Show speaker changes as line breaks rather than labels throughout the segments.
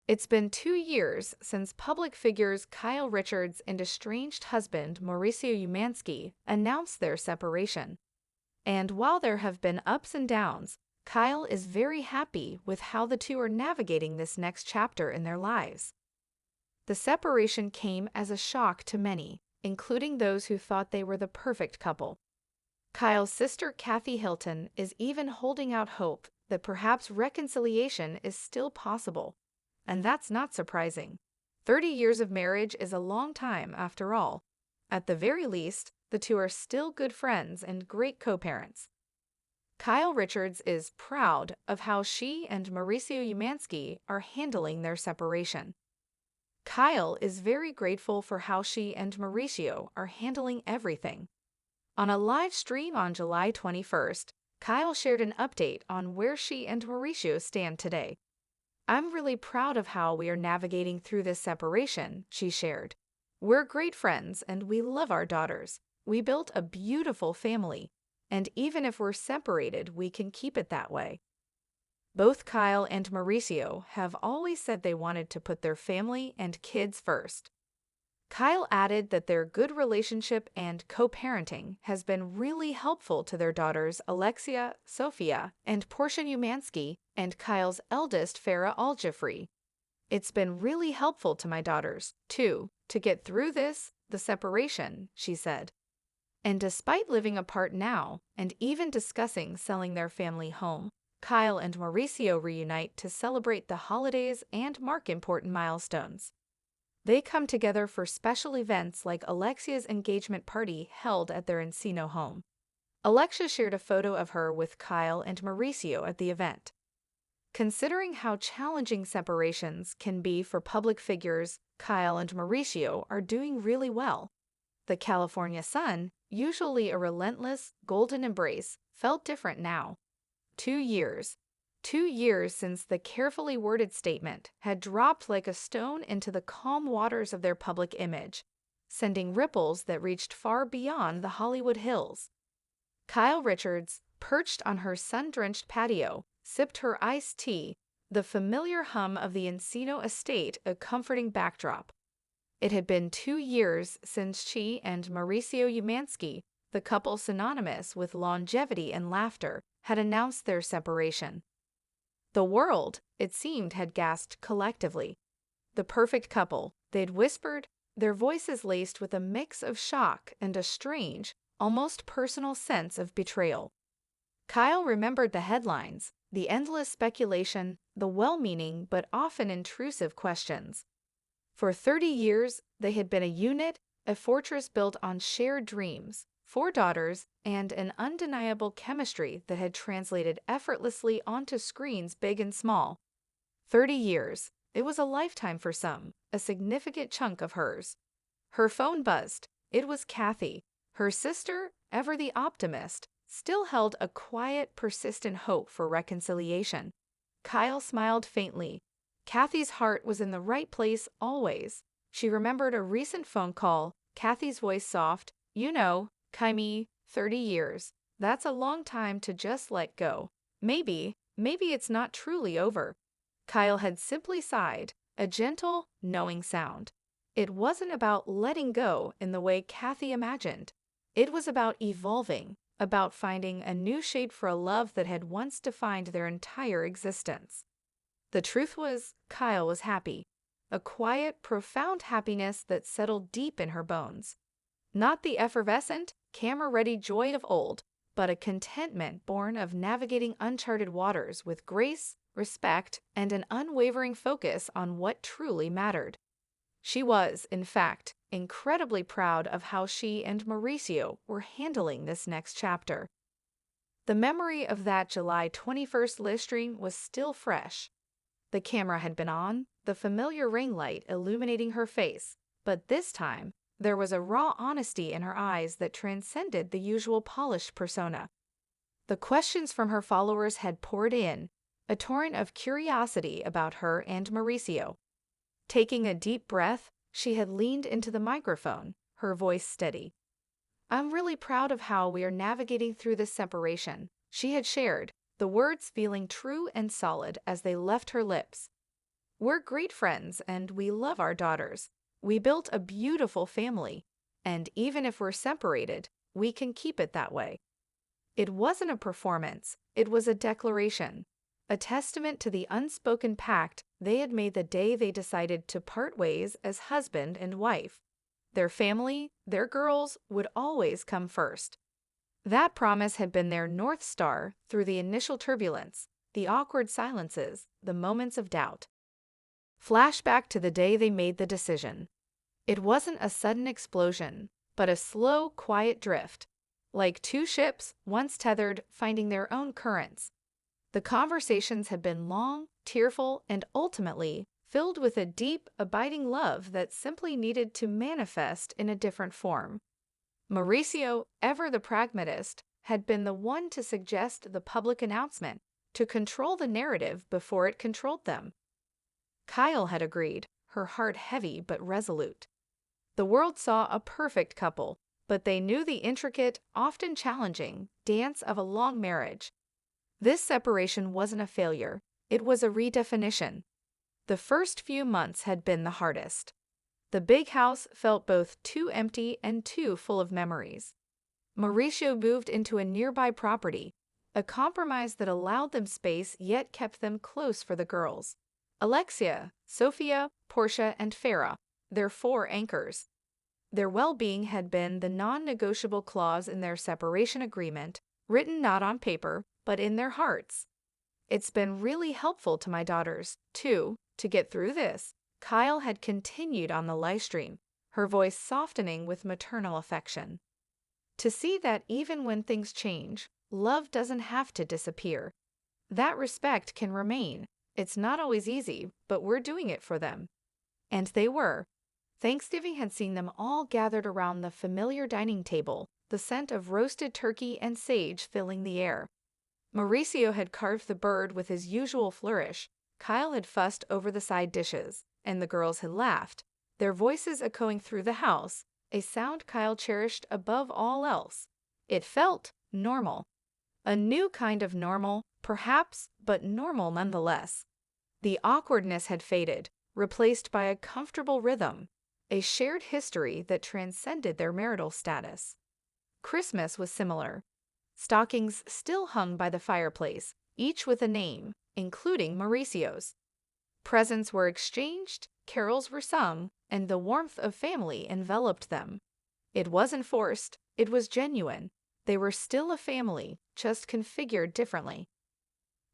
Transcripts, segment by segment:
It's been 2 years since public figures Kyle Richards and estranged husband Mauricio Umansky announced their separation. And while there have been ups and downs, Kyle is very happy with how the two are navigating this next chapter in their lives. The separation came as a shock to many, including those who thought they were the perfect couple. Kyle's sister Kathy Hilton is even holding out hope that perhaps reconciliation is still possible. And that's not surprising. 30 years of marriage is a long time after all. At the very least, the two are still good friends and great co-parents. Kyle Richards is proud of how she and Mauricio Umansky are handling their separation. Kyle is very grateful for how she and Mauricio are handling everything. On a live stream on July 21st, Kyle shared an update on where she and Mauricio stand today. "I'm really proud of how we are navigating through this separation," she shared. "We're great friends and we love our daughters. We built a beautiful family, and even if we're separated, we can keep it that way." Both Kyle and Mauricio have always said they wanted to put their family and kids first. Kyle added that their good relationship and co-parenting has been really helpful to their daughters Alexia, Sophia, and Portia Umansky, and Kyle's eldest Farah Aljafri. "It's been really helpful to my daughters, too, to get through the separation," she said. And despite living apart now and even discussing selling their family home, Kyle and Mauricio reunite to celebrate the holidays and mark important milestones. They come together for special events like Alexia's engagement party held at their Encino home. Alexia shared a photo of her with Kyle and Mauricio at the event. Considering how challenging separations can be for public figures, Kyle and Mauricio are doing really well. The California sun, usually a relentless, golden embrace, felt different now. 2 years. 2 years since the carefully worded statement had dropped like a stone into the calm waters of their public image, sending ripples that reached far beyond the Hollywood Hills. Kyle Richards, perched on her sun-drenched patio, sipped her iced tea, the familiar hum of the Encino estate a comforting backdrop. It had been 2 years since she and Mauricio Umansky, the couple synonymous with longevity and laughter, had announced their separation. The world, it seemed, had gasped collectively. The perfect couple, they'd whispered, their voices laced with a mix of shock and a strange, almost personal sense of betrayal. Kyle remembered the headlines, the endless speculation, the well-meaning but often intrusive questions. For 30 years, they had been a unit, a fortress built on shared dreams, 4 daughters, and an undeniable chemistry that had translated effortlessly onto screens big and small. 30 years. It was a lifetime for some, a significant chunk of hers. Her phone buzzed. It was Kathy. Her sister, ever the optimist, still held a quiet, persistent hope for reconciliation. Kyle smiled faintly. Kathy's heart was in the right place always. She remembered a recent phone call, Kathy's voice soft. "You know, Kaimi, 30 years. That's a long time to just let go. Maybe it's not truly over." Kyle had simply sighed, a gentle, knowing sound. It wasn't about letting go in the way Kathy imagined. It was about evolving, about finding a new shape for a love that had once defined their entire existence. The truth was, Kyle was happy. A quiet, profound happiness that settled deep in her bones. Not the effervescent, camera-ready joy of old, but a contentment born of navigating uncharted waters with grace, respect, and an unwavering focus on what truly mattered. She was, in fact, incredibly proud of how she and Mauricio were handling this next chapter. The memory of that July 21st live stream was still fresh. The camera had been on, the familiar ring light illuminating her face, but this time, there was a raw honesty in her eyes that transcended the usual polished persona. The questions from her followers had poured in, a torrent of curiosity about her and Mauricio. Taking a deep breath, she had leaned into the microphone, her voice steady. "I'm really proud of how we are navigating through this separation," she had shared, the words feeling true and solid as they left her lips. We're great friends and we love our daughters. We built a beautiful family, and even if we're separated, we can keep it that way. It wasn't a performance, it was a declaration, a testament to the unspoken pact they had made the day they decided to part ways as husband and wife. Their family, their girls, would always come first. That promise had been their North Star through the initial turbulence, the awkward silences, the moments of doubt. Flashback to the day they made the decision. It wasn't a sudden explosion, but a slow, quiet drift, like two ships, once tethered, finding their own currents. The conversations had been long, tearful, and ultimately filled with a deep, abiding love that simply needed to manifest in a different form. Mauricio, ever the pragmatist, had been the one to suggest the public announcement, to control the narrative before it controlled them. Kyle had agreed, her heart heavy but resolute. The world saw a perfect couple, but they knew the intricate, often challenging, dance of a long marriage. This separation wasn't a failure, it was a redefinition. The first few months had been the hardest. The big house felt both too empty and too full of memories. Mauricio moved into a nearby property, a compromise that allowed them space yet kept them close for the girls. Alexia, Sophia, Portia, and Farah, their four anchors. Their well-being had been the non-negotiable clause in their separation agreement, written not on paper, but in their hearts. It's been really helpful to my daughters, too, to get through this. Kyle had continued on the live stream, her voice softening with maternal affection. To see that even when things change, love doesn't have to disappear. That respect can remain. It's not always easy, but we're doing it for them. And they were. Thanksgiving had seen them all gathered around the familiar dining table, the scent of roasted turkey and sage filling the air. Mauricio had carved the bird with his usual flourish, Kyle had fussed over the side dishes, and the girls had laughed, their voices echoing through the house, a sound Kyle cherished above all else. It felt normal. A new kind of normal, perhaps, but normal nonetheless. The awkwardness had faded, replaced by a comfortable rhythm, a shared history that transcended their marital status. Christmas was similar. Stockings still hung by the fireplace, each with a name, including Mauricio's. Presents were exchanged, carols were sung, and the warmth of family enveloped them. It wasn't forced, it was genuine. They were still a family, just configured differently.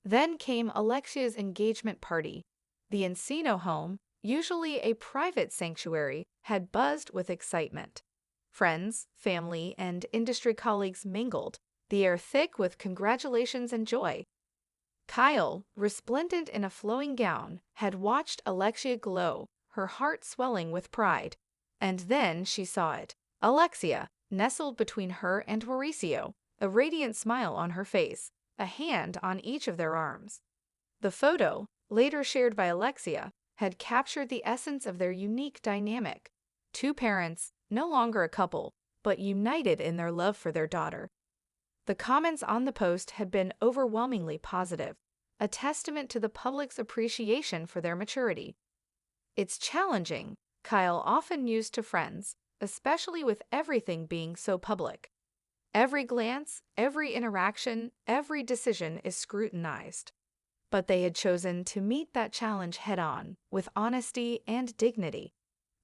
Then came Alexia's engagement party. The Encino home, usually a private sanctuary, had buzzed with excitement. Friends, family, and industry colleagues mingled, the air thick with congratulations and joy. Kyle, resplendent in a flowing gown, had watched Alexia glow, her heart swelling with pride. And then she saw it. Alexia, nestled between her and Mauricio, a radiant smile on her face, a hand on each of their arms. The photo, later shared by Alexia, had captured the essence of their unique dynamic. Two parents, no longer a couple, but united in their love for their daughter. The comments on the post had been overwhelmingly positive, a testament to the public's appreciation for their maturity. It's challenging, Kyle often used to friends, especially with everything being so public. Every glance, every interaction, every decision is scrutinized. But they had chosen to meet that challenge head-on, with honesty and dignity.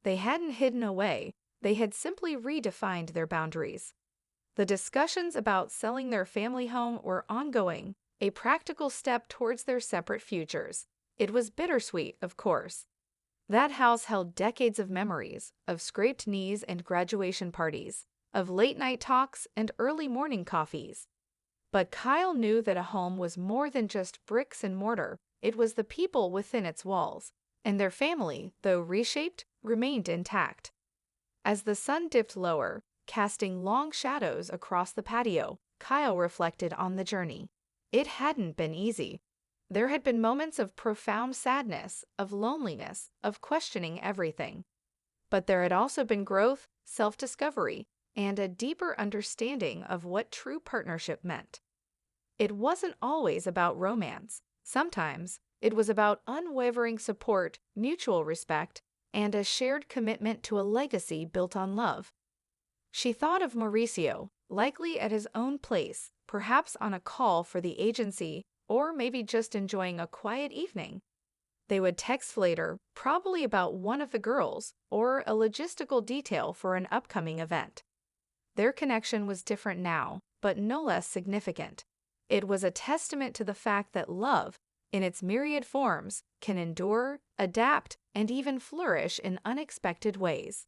They hadn't hidden away, they had simply redefined their boundaries. The discussions about selling their family home were ongoing, a practical step towards their separate futures. It was bittersweet, of course. That house held decades of memories, of scraped knees and graduation parties, of late-night talks and early morning coffees. But Kyle knew that a home was more than just bricks and mortar. It was the people within its walls, and their family, though reshaped, remained intact. As the sun dipped lower, casting long shadows across the patio, Kyle reflected on the journey. It hadn't been easy. There had been moments of profound sadness, of loneliness, of questioning everything. But there had also been growth, self-discovery, and a deeper understanding of what true partnership meant. It wasn't always about romance. Sometimes It was about unwavering support, mutual respect, and a shared commitment to a legacy built on love. She thought of Mauricio, likely at his own place, perhaps on a call for the agency, or maybe just enjoying a quiet evening. They would text later, probably about one of the girls, or a logistical detail for an upcoming event. Their connection was different now, but no less significant. It was a testament to the fact that love, in its myriad forms, can endure, adapt, and even flourish in unexpected ways.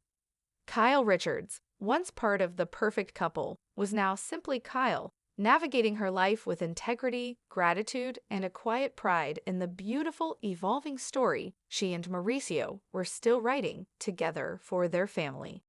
Kyle Richards, once part of the perfect couple, was now simply Kyle, navigating her life with integrity, gratitude, and a quiet pride in the beautiful, evolving story she and Mauricio were still writing together for their family.